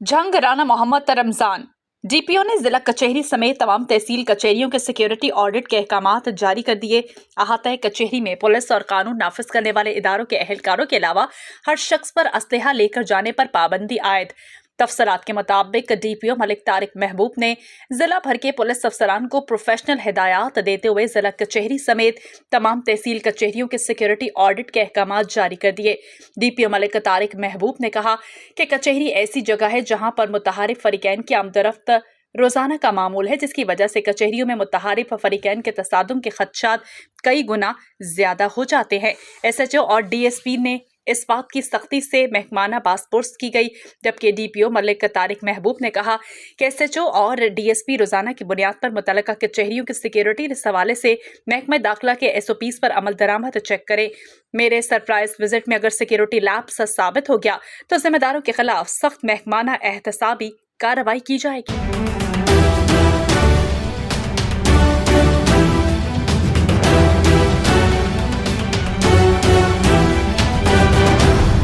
जंग राना मोहम्मद रमजान डीपीओ ने जिला कचहरी समेत तमाम तहसील कचहरियों के सिक्योरिटी ऑडिट के अहकामात जारी कर दिए। अहाता कचहरी में पुलिस और कानून नाफिज करने वाले इदारों के अहलकारों के अलावा हर शख्स पर असलहा लेकर जाने पर पाबंदी आयद। तफसरात के मुताबिक डीपीओ मलिक तारिक महबूब ने जिला भर के पुलिस अफसरान को प्रोफेशनल हिदायत देते हुए जिला कचहरी समेत तमाम तहसील कचहरियों के सिक्योरिटी ऑडिट के अहकामात जारी कर दिए। डीपीओ मलिक तारिक महबूब ने कहा कि कचहरी ऐसी जगह है जहां पर मुतहारिफ फरीकैन की आमदरफ्त रोजाना का मामूल है, जिसकी वजह से कचहरियों में मुतहारिफ फरीकैन के तसादुम के खदशात कई गुना ज्यादा हो जाते हैं। SHO और DSP ने इस बात की सख्ती से महकमाना बासपुर्स की गई, जबकि डीपीओ मलिक तारिक महबूब ने कहा कि SHO और DSP रोजाना की बुनियाद पर मुतल्लका कचहरियों की सिक्योरिटी इस हवाले से महकमा दाखिला के SOPs पर अमल दरामद चेक करें। मेरे सरप्राइज विजिट में अगर सिक्योरिटी लैप्स साबित हो गया तो जिम्मेदारों के खिलाफ सख्त महकमाना एहतसाबी कार्रवाई की जाएगी।